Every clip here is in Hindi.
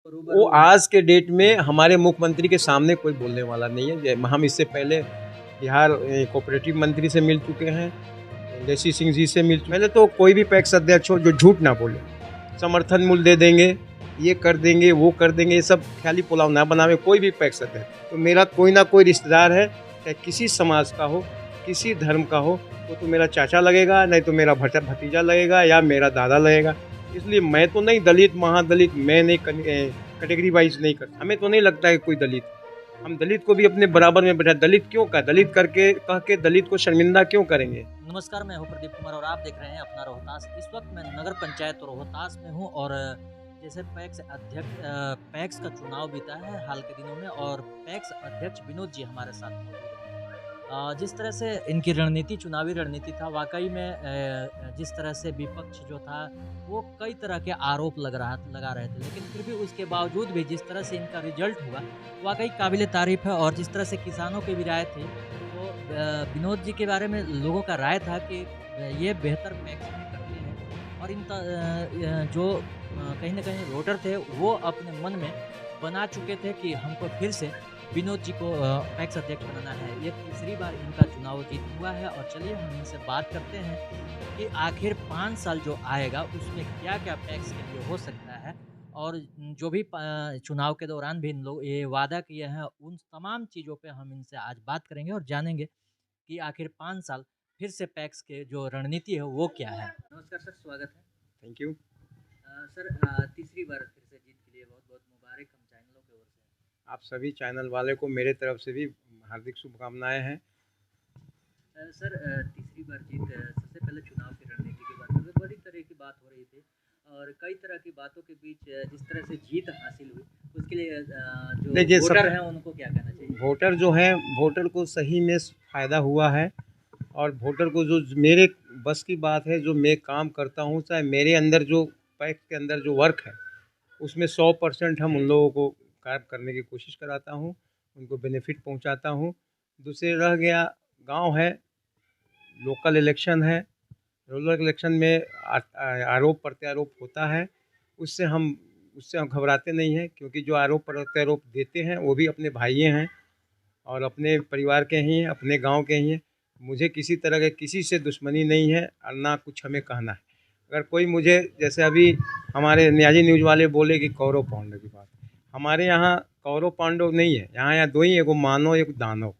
वो आज के डेट में हमारे मुख्यमंत्री के सामने कोई बोलने वाला नहीं है। हम इससे पहले बिहार कोऑपरेटिव मंत्री से मिल चुके हैं, जयसी सिंह जी से मिल चुके। पहले तो कोई भी पैक्स अध्यक्ष हो जो झूठ ना बोले, समर्थन मूल्य दे देंगे, ये कर देंगे, वो कर देंगे, ये सब ख्याली पुलाव ना बनावे कोई भी पैक्स अध्यक्ष। तो मेरा कोई ना कोई रिश्तेदार है, चाहे किसी समाज का हो, किसी धर्म का हो, वो तो मेरा चाचा लगेगा, नहीं तो मेरा भतीजा लगेगा या मेरा दादा लगेगा। इसलिए मैं तो नहीं दलित महादलित, मैं नहीं कैटेगरी वाइज नहीं करता। हमें तो नहीं लगता है कोई दलित, हम दलित को भी अपने बराबर में बैठा। दलित क्यों का दलित करके कह के दलित को शर्मिंदा क्यों करेंगे। नमस्कार, मैं हूं प्रदीप कुमार और आप देख रहे हैं अपना रोहतास। इस वक्त मैं नगर पंचायत रोहतास में हूं और जैसे पैक्स का चुनाव बीता है हाल के दिनों में और पैक्स अध्यक्ष विनोद जी हमारे साथ मौजूद हैं। जिस तरह से इनकी चुनावी रणनीति था, वाकई में जिस तरह से विपक्ष जो था वो कई तरह के आरोप लगा रहे थे, लेकिन फिर भी उसके बावजूद भी जिस तरह से इनका रिजल्ट हुआ वाकई काबिल तारीफ है। और जिस तरह से किसानों की भी राय थी, तो विनोद जी के बारे में लोगों का राय था कि ये बेहतर पैक्स में करते हैं और जो कहीं न कहीं वोटर थे वो अपने मन में बना चुके थे कि हमको फिर से विनोद जी को पैक्स अध्यक्ष बनाना है। ये तीसरी बार इनका चुनाव जीत हुआ है और चलिए हम इनसे बात करते हैं कि आखिर 5 साल जो आएगा उसमें क्या-क्या पैक्स के लिए हो सकता है और जो भी चुनाव के दौरान भी इन लोग ये वादा किए हैं, उन तमाम चीज़ों पे हम इनसे आज बात करेंगे और जानेंगे कि आखिर 5 साल फिर से पैक्स के जो रणनीति है वो क्या है। नमस्कार सर, स्वागत है। Thank you. सर, तीसरी बार फिर से जीत के लिए बहुत-बहुत मुबारक हम चैनलों की ओर से। आप सभी चैनल वाले को मेरे तरफ से भी हार्दिक शुभकामनाएं हैं। सर, तीसरी बार जीत, सबसे पहले चुनाव की रणनीति की बात करें, बड़ी तरह की बात हो रही थी और कई तरह की बातों के बीच जिस तरह से जीत हासिल हुई उसके लिए जो वोटर हैं उनको क्या कहना चाहिए? वोटर जो हैं, वोटर को सही में फ़ायदा हुआ है और वोटर को जो मेरे बस की बात है, जो मैं काम करता हूँ, चाहे मेरे अंदर जो पैक्स के अंदर जो वर्क है, उसमें 100% हम उन लोगों को काम करने की कोशिश कराता हूँ, उनको बेनिफिट पहुँचाता हूँ। दूसरे रह गया गांव है, लोकल इलेक्शन है, रूरल इलेक्शन में आरोप प्रत्यारोप होता है, उससे हम घबराते नहीं हैं, क्योंकि जो आरोप प्रत्यारोप देते हैं वो भी अपने भाई हैं और अपने परिवार के ही हैं, अपने गांव के ही हैं। मुझे किसी तरह के किसी से दुश्मनी नहीं है और ना कुछ हमें कहना है। अगर कोई मुझे, जैसे अभी हमारे न्याजी न्यूज़ वाले बोले कि कौरव पांडव की बात, हमारे यहाँ कौरव पांडव नहीं है, यहाँ दो ही, एगो मानव एक दानव।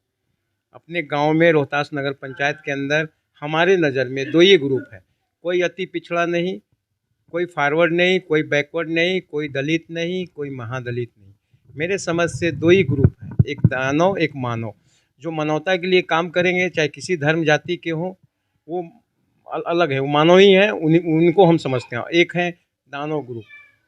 अपने गांव में रोहतास नगर पंचायत के अंदर हमारे नज़र में दो ही ग्रुप है, कोई अति पिछड़ा नहीं, कोई फॉरवर्ड नहीं, कोई बैकवर्ड नहीं, कोई दलित नहीं, कोई महादलित नहीं। मेरे समझ से दो ही ग्रुप हैं, एक दानव एक मानव। जो मानवता के लिए काम करेंगे, चाहे किसी धर्म जाति के हों, वो अलग है, वो मानव ही हैं, उनको हम समझते हैं। एक है दानव ग्रुप,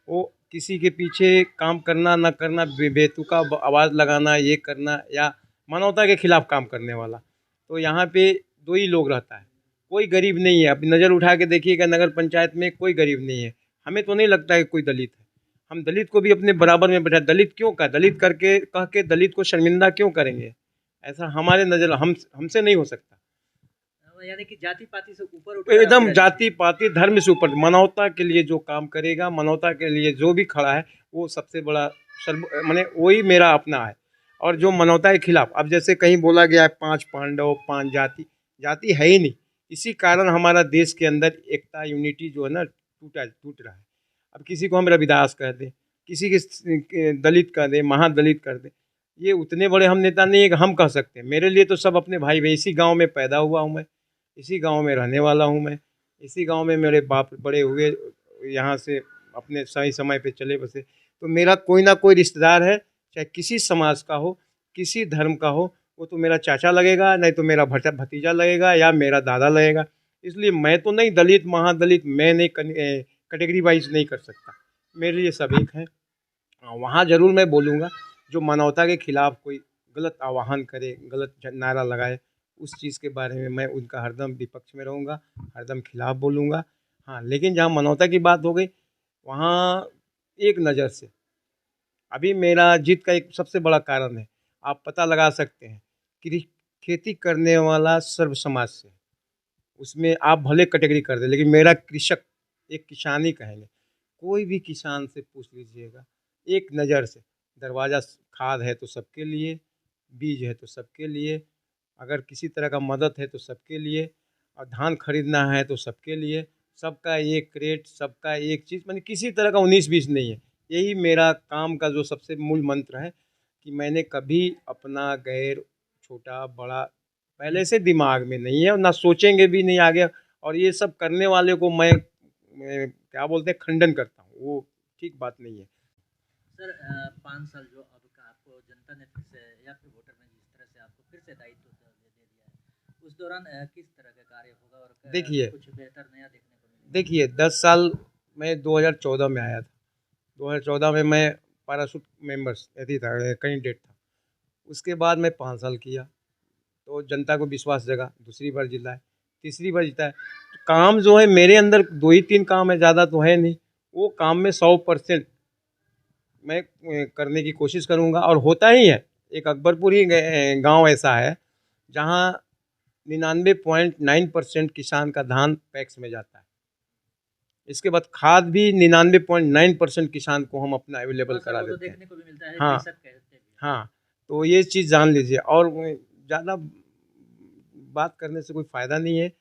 वो किसी के पीछे काम करना ना करना, बेतुका आवाज़ लगाना, ये करना, या मानवता के खिलाफ काम करने वाला। तो यहाँ पे दो ही लोग रहता है, कोई गरीब नहीं है। अपनी नज़र उठा के देखिएगा, नगर पंचायत में कोई गरीब नहीं है। हमें तो नहीं लगता है कोई दलित है, हम दलित को भी अपने बराबर में बैठा। दलित क्यों का दलित करके कह के दलित को शर्मिंदा क्यों करेंगे। ऐसा हमारे नज़र हमसे नहीं हो सकता। यानी कि जाति पाति से ऊपर उठ एकदम जाति पाति धर्म से ऊपर, मानवता के लिए जो काम करेगा, मानवता के लिए जो भी खड़ा है, वो सबसे बड़ा सर्व माने वही मेरा अपना है। और जो मानवता के खिलाफ, अब जैसे कहीं बोला गया है 5 पांडव 5 जाति, जाति है ही नहीं। इसी कारण हमारा देश के अंदर एकता यूनिटी जो है ना, टूट रहा है। अब किसी को हम रविदास कह दें, किसी के दलित कह दें, महादलित कर दें, ये उतने बड़े हम नेता नहीं है कि हम कह सकते हैं। मेरे लिए तो सब अपने भाई भाई। इसी गाँव में पैदा हुआ हूँ मैं, इसी गांव में रहने वाला हूं मैं, इसी गांव में मेरे बाप बड़े हुए, यहाँ से अपने सही समय पे चले बसे। तो मेरा कोई ना कोई रिश्तेदार है, चाहे किसी समाज का हो, किसी धर्म का हो, वो तो मेरा चाचा लगेगा, नहीं तो मेरा भतीजा लगेगा या मेरा दादा लगेगा। इसलिए मैं तो नहीं दलित महादलित, मैं नहीं कैटेगरी वाइज नहीं कर सकता। मेरे लिए सब एक हैं। वहाँ ज़रूर मैं बोलूँगा, जो मानवता के खिलाफ कोई गलत आह्वान करे, गलत नारा लगाए, उस चीज़ के बारे में मैं उनका हरदम विपक्ष में रहूँगा, हरदम खिलाफ बोलूँगा। हाँ, लेकिन जहाँ मानवता की बात हो गई, वहाँ एक नज़र से अभी मेरा जीत का एक सबसे बड़ा कारण है, आप पता लगा सकते हैं कि खेती करने वाला सर्व समाज से, उसमें आप भले कैटेगरी कर दें, लेकिन मेरा कृषक, एक किसानी कहेंगे, कोई भी किसान से पूछ लीजिएगा, एक नज़र से। दरवाज़ा खाद है तो सबके लिए, बीज है तो सबके लिए, अगर किसी तरह का मदद है तो सबके लिए, और धान खरीदना है तो सबके लिए, सबका एक रेट, सबका एक चीज़, माने किसी तरह का 19-20 नहीं है। यही मेरा काम का जो सबसे मूल मंत्र है कि मैंने कभी अपना गैर, छोटा बड़ा पहले से दिमाग में नहीं है और ना सोचेंगे भी नहीं आगे। और ये सब करने वाले को मैं क्या बोलते हैं, खंडन करता हूँ, वो ठीक बात नहीं है। सर 5 साल जो अब का आपको जनता ने फिर से या फिर वोटर ने जिस तरह से आपको फिर से दायित्व दे दिया है, उस दौरान किस तरह का कार्य होगा और देखिए कुछ बेहतर नया देखने को मिलेगा? देखिए 10 साल मैं 2014 में आया था। 2014 में मैं पैराशूट मेंबर्स यदि था, कैंडिडेट था। उसके बाद मैं 5 साल किया, तो जनता को विश्वास जगा, दूसरी बार जिताए, तीसरी बार जिताए। तो काम जो है मेरे अंदर 2 ही 3 काम है, ज़्यादा तो है नहीं। वो काम में 100% मैं करने की कोशिश करूँगा और होता ही है। एक अकबरपुर ही गाँव ऐसा है जहाँ 99.9% किसान का धान पैक्स में जाता है। इसके बाद खाद भी 99.9% किसान को हम अपना अवेलेबल हाँ सर, करा वो तो देते हैं। देखने को भी मिलता है, हाँ, कृषक कहते भी हैं। हाँ, तो ये चीज़ जान लीजिए। और ज़्यादा बात करने से कोई फ़ायदा नहीं है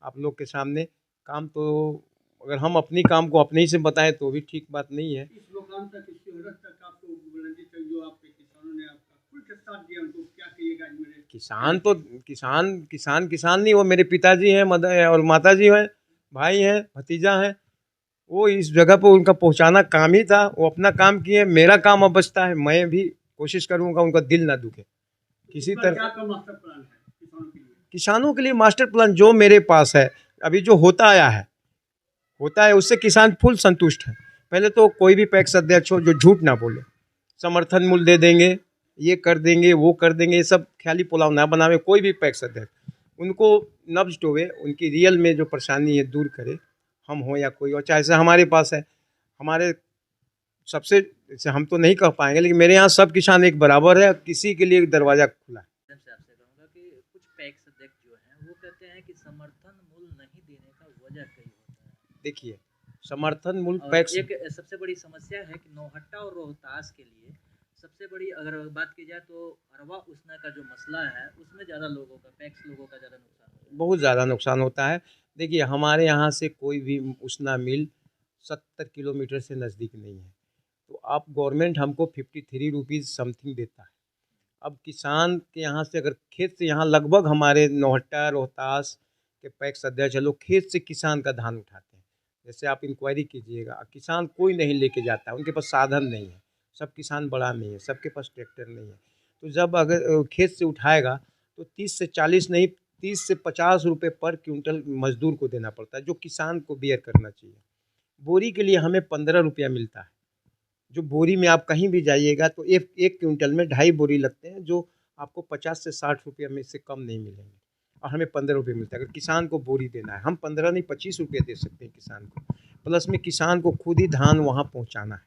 आप लोग के सामने। काम तो अगर हम अपनी काम को अपने ही से बताएं तो भी ठीक बात नहीं है। इस मुकाम तक, इस शोहरत तक, आपको बुलंदी तक जो आपके किसानों ने आपका खुल के साथ दिया, उनको क्या कहिएगा आज मेरे? किसान तो किसान नहीं, वो मेरे पिताजी हैं, मदर और माताजी हैं, भाई हैं, भतीजा हैं। वो इस जगह पर उनका पहुंचाना काम ही था, वो अपना काम किए, मेरा काम अब बचता है। मैं भी कोशिश करूंगा उनका दिल ना दुखे किसी इस बार तरह। क्या आपका मास्टर प्लान है किसानों के लिए? किसानों के लिए मास्टर प्लान जो मेरे पास है, अभी जो होता है उससे किसान फुल संतुष्ट है। पहले तो कोई भी पैक्स अध्यक्ष हो जो झूठ ना बोले, समर्थन मूल्य दे देंगे, ये कर देंगे, वो कर देंगे, ये सब ख्याली पुलाव ना बनावे। कोई भी पैक्स अध्यक्ष उनको नब्ज टोवे, उनकी रियल में जो परेशानी है दूर करे, हम हो या कोई और, चाहे से हमारे पास है। हमारे सबसे जैसे हम तो नहीं कह पाएंगे, लेकिन मेरे यहाँ सब किसान एक बराबर है, किसी के लिए दरवाज़ा खुला है। एकदम से आपसे कहूँगा कि कुछ पैक्स अध्यक्ष जो हैं वो कहते हैं कि समर्थन मूल्य नहीं देने का वजह कई होता है। देखिए, समर्थन मूल्य और पैक्स, एक सबसे बड़ी समस्या है कि नौहट्टा और रोहतास के लिए सबसे बड़ी अगर बात की जाए तो अरवा उसना का जो मसला है उसमें ज़्यादा लोगों का, पैक्स लोगों का ज़्यादा नुकसान होता है। बहुत ज़्यादा नुकसान होता है। देखिए, हमारे यहाँ से कोई भी उसना मिल 70 किलोमीटर से नज़दीक नहीं है। तो आप गवर्नमेंट हमको 53 रुपीज़ समथिंग देता है। अब किसान के यहाँ से अगर खेत से, यहाँ लगभग हमारे नौहट्टा रोहतास के पैक्स अध्यक्ष लोग खेत से किसान का धान उठाते हैं। जैसे आप इंक्वायरी कीजिएगा, किसान कोई नहीं लेके जाता है, उनके पास साधन नहीं है। सब किसान बड़ा नहीं है, सबके पास ट्रैक्टर नहीं है। तो जब अगर खेत से उठाएगा तो 30 से 40 नहीं, 30 से 50 रुपये पर क्विंटल मजदूर को देना पड़ता है, जो किसान को बियर करना चाहिए। बोरी के लिए हमें 15 रुपया मिलता है। जो बोरी में आप कहीं भी जाइएगा तो एक क्विंटल में 2.5 बोरी लगते हैं, जो आपको 50 से 60 रुपये में से कम नहीं मिलेंगे, और हमें 15 रुपये मिलता है। अगर किसान को बोरी देना है, हम 15 नहीं 25 रुपये दे सकते हैं किसान को। प्लस में किसान को खुद ही धान वहाँ पहुँचाना है,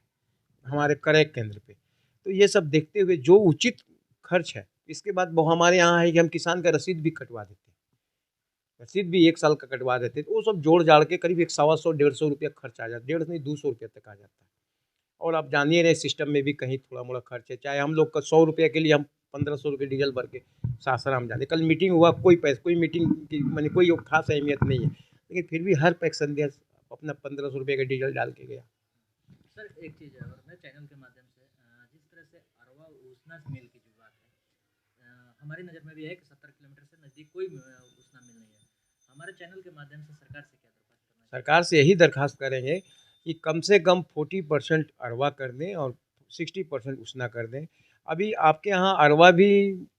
हमारे क्रय केंद्र पे। तो ये सब देखते हुए जो उचित खर्च है, इसके बाद वो हमारे यहाँ है कि हम किसान का रसीद भी कटवा देते हैं। रसीद भी 1 साल का कटवा देते हैं, तो वो सब जोड़ जाड़ के करीब एक 125 150 रुपया खर्च आ जाता है। 150 नहीं 200 रुपया तक आ जाता है। और आप जानिए रहे सिस्टम में भी कहीं थोड़ा मोड़ा खर्च है। चाहे हम लोग का 100 रुपये के लिए हम 1500 रुपये डीजल भर के सासाराम जाते। कल मीटिंग हुआ, कोई मीटिंग की मैंने कोई खास अहमियत नहीं है, लेकिन फिर भी हर पैसेंजर अपना 1500 रुपये का डीजल डाल के गया। सर एक चीज़ है, और मैं चैनल के माध्यम से जिस तरह से अरवा उसना मिल की जो बात है हमारी नज़र में भी है कि 70 किलोमीटर से नज़दीक कोई उसना मिल नहीं है। हमारे चैनल के माध्यम से सरकार से क्या दरख्वास्त करना चाहिए? सरकार से यही दरखास्त करेंगे कि कम से कम 40% अरवा कर दें और 60% उसना कर दें। अभी आपके यहाँ अरवा भी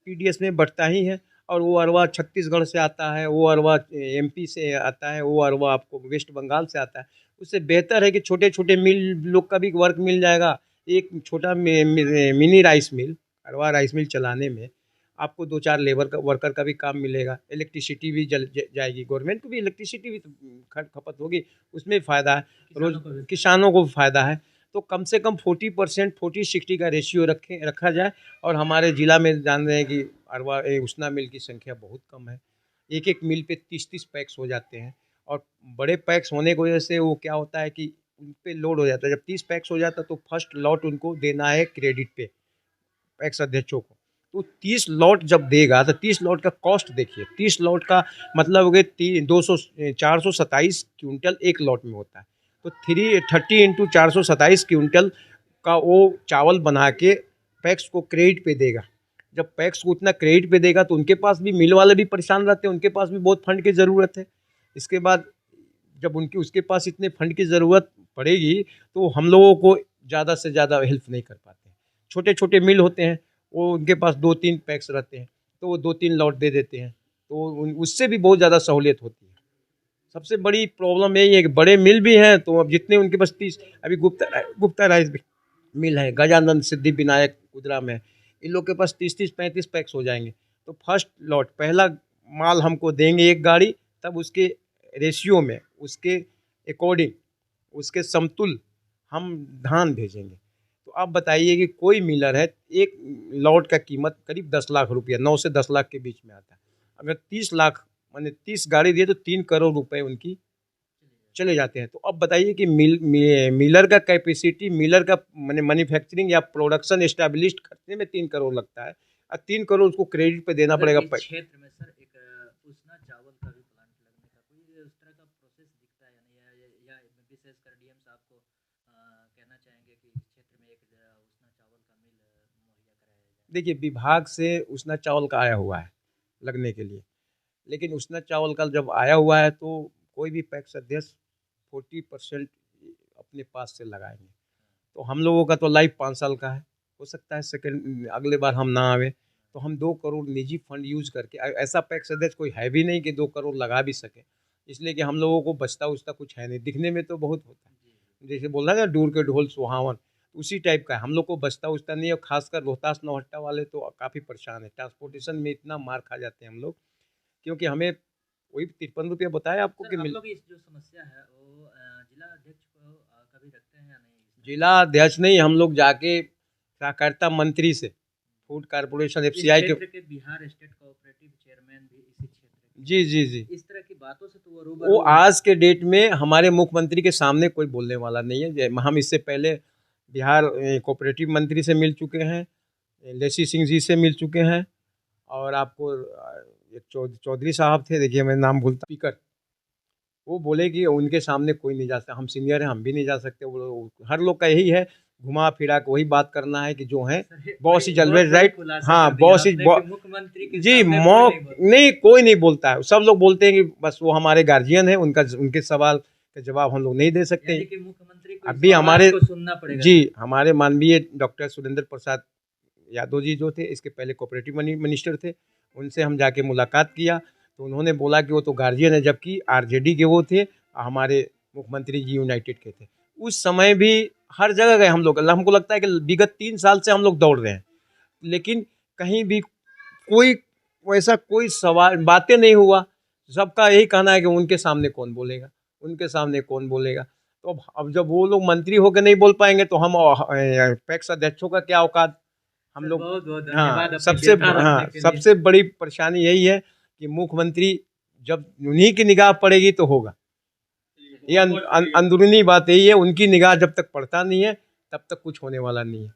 पीडीएस में बँटता ही है, और वो अरवा छत्तीसगढ़ से आता है, वो अरवा एमपी से आता है, वो अरवा आपको वेस्ट बंगाल से आता है। उससे बेहतर है कि छोटे-छोटे मिल लोग का भी वर्क मिल जाएगा। एक छोटा मिनी राइस मिल, अरवा राइस मिल चलाने में आपको 2-4 लेबर का वर्कर का भी काम मिलेगा। इलेक्ट्रिसिटी भी जाएगी, गवर्नमेंट को भी इलेक्ट्रिसिटी भी तो खपत होगी, उसमें फ़ायदा है। रोज़ किसानों को भी फ़ायदा है। तो कम से कम 40% 40-60 का रेशियो रखा जाए। और हमारे ज़िला में जान रहे हैं कि उसना मिल की संख्या बहुत कम है। एक-एक मिल पे 30-30 पैक्स हो जाते हैं, और बड़े पैक्स होने की वजह से वो क्या होता है कि उन पे लोड हो जाता है। जब 30 पैक्स हो जाता है तो फर्स्ट लॉट उनको देना है क्रेडिट पे, पैक्स अध्यक्षों को। तो 30 लॉट जब देगा तो 30 लॉट का कॉस्ट देखिए, 30 लॉट का मतलब हो गए 427 क्विंटल एक लॉट में होता है। तो 330 इंटू 427 क्विंटल का वो चावल बना के पैक्स को क्रेडिट पे देगा। जब पैक्स को उतना क्रेडिट पे देगा तो उनके पास भी, मिल वाले भी परेशान रहते हैं, उनके पास भी बहुत फंड की ज़रूरत है। इसके बाद जब उसके पास इतने फंड की ज़रूरत पड़ेगी तो हम लोगों को ज़्यादा से ज़्यादा हेल्प नहीं कर पाते। छोटे छोटे मिल होते हैं, वो उनके पास 2-3 पैक्स रहते हैं, तो वो 2-3 लॉट दे देते हैं, तो उससे भी बहुत ज़्यादा सहूलियत होती है। सबसे बड़ी प्रॉब्लम यही है कि बड़े मिल भी हैं तो अब जितने उनके पास 30, अभी गुप्ता राइस मिल है, गजानंद सिद्धि विनायक कुदरा में, इन लोग के पास 30-35 पैक्स हो जाएंगे। तो फर्स्ट लॉट पहला माल हमको देंगे एक गाड़ी, तब उसके रेशियो में, उसके अकॉर्डिंग, उसके समतुल हम धान भेजेंगे। तो आप बताइए कि कोई मिलर है, एक लॉट का कीमत करीब 10 लाख रुपया, 9 से 10 लाख के बीच में आता है। अगर 30 लाख माने 30 गाड़ी दिए तो 3 करोड़ रुपए उनकी चले जाते हैं। तो अब बताइए कि मिलर का कैपेसिटी, मिलर का माने मैन्युफैक्चरिंग या प्रोडक्शन एस्टैब्लिश्ड करने में 3 करोड़ लगता है, और 3 करोड़ उसको क्रेडिट पे देना पड़ेगा। इस क्षेत्र में सर एक उसना चावल का भी प्लांट लगने का कोई उस तरह का प्रोसेस दिखता है या नहीं, या विशेषकर डीएम साहब को कहना चाहेंगे कि इस क्षेत्र में एक उसना चावल का मिल मुहैया कराया जाए? देखिए, विभाग से उसना चावल का आया हुआ है लगने के लिए, लेकिन उसना चावल का जब आया हुआ है तो कोई भी पैक्स अध्यक्ष 40% अपने पास से लगाएंगे। तो हम लोगों का तो लाइफ 5 साल का है, हो सकता है सेकंड अगले बार हम ना आवे तो हम 2 करोड़ निजी फंड यूज करके, ऐसा पैक्स अध्यक्ष कोई है भी नहीं कि 2 करोड़ लगा भी सके, इसलिए कि हम लोगों को बचता उचता कुछ है नहीं। दिखने में तो बहुत होता है, जैसे बोल रहा है ना, दूर के ढोल सुहावन, उसी टाइप का है। हम लोग को बचता उचता नहीं है, और खासकर रोहतास नौहट्टा वाले तो काफ़ी परेशान है, ट्रांसपोर्टेशन में इतना मार खा जाते हैं हम लोग, क्योंकि हमें वही 53 रुपया बताया आपको सर कि आप लोग इस जो समस्या है वो जिला अध्यक्ष को कभी रखते हैं या नहीं? जिला अध्यक्ष नहीं, हम लोग जाके सहकारिता मंत्री से, फूड कारपोरेशन इस एफसीआई क्षेत्र के बिहार स्टेट कोऑपरेटिव चेयरमैन भी इसी क्षेत्र के जी जी जी, इस तरह की बातों से तो वो वो रूबरू आज के डेट में हमारे मुख्यमंत्री के सामने कोई बोलने वाला नहीं है। हम इससे पहले बिहार कोऑपरेटिव मंत्री से मिल चुके हैं, लेसी सिंह जी से मिल चुके हैं, और आपको एक चौधरी साहब थे, देखिए मैं नाम भूलता, स्पीकर, वो बोले कि उनके सामने कोई नहीं जा सकता, हम सीनियर हैं, हम भी नहीं जा सकते। वो हर लोग का यही है, घुमा फिरा के वही बात करना है कि जो है बॉस इज ऑलवेज राइट। हाँ, बॉस इज मुख्यमंत्री के जी, सामने मौक कोई नहीं बोलता। नहीं, कोई नहीं बोलता है। सब लोग बोलते हैं कि बस वो हमारे गार्जियन है, उनके सवाल का जवाब हम लोग नहीं दे सकते। यानी कि मुख्यमंत्री को अभी इस बात हमारे को सुनना पड़ेगा। जी, हमारे माननीय डॉक्टर सुरेंद्र प्रसाद यादव जी जो थे, इसके पहले कोऑपरेटिव मिनिस्टर थे, उनसे हम जाके मुलाकात किया तो उन्होंने बोला कि वो तो गार्जियन है, जबकि आरजेडी के वो थे, हमारे मुख्यमंत्री जी यूनाइटेड के थे। उस समय भी हर जगह गए हम लोग, हमको लगता है कि विगत 3 साल से हम लोग दौड़ रहे हैं, लेकिन कहीं भी कोई वैसा कोई सवाल बातें नहीं हुआ। सबका यही कहना है कि उनके सामने कौन बोलेगा, उनके सामने कौन बोलेगा। तो अब जब वो लोग मंत्री होकर नहीं बोल पाएंगे तो हम पैक्स अध्यक्षों का क्या औकात। हम सर, लोग बहुत बहुत धन्यवाद हाँ, अपनी सबसे व्यथा रखने हाँ, के लिए। सबसे बड़ी परेशानी यही है कि मुख्यमंत्री जब उन्हीं की निगाह पड़ेगी तो होगा। ये अंदरूनी बात यही है, उनकी निगाह जब तक पड़ता नहीं है तब तक कुछ होने वाला नहीं है।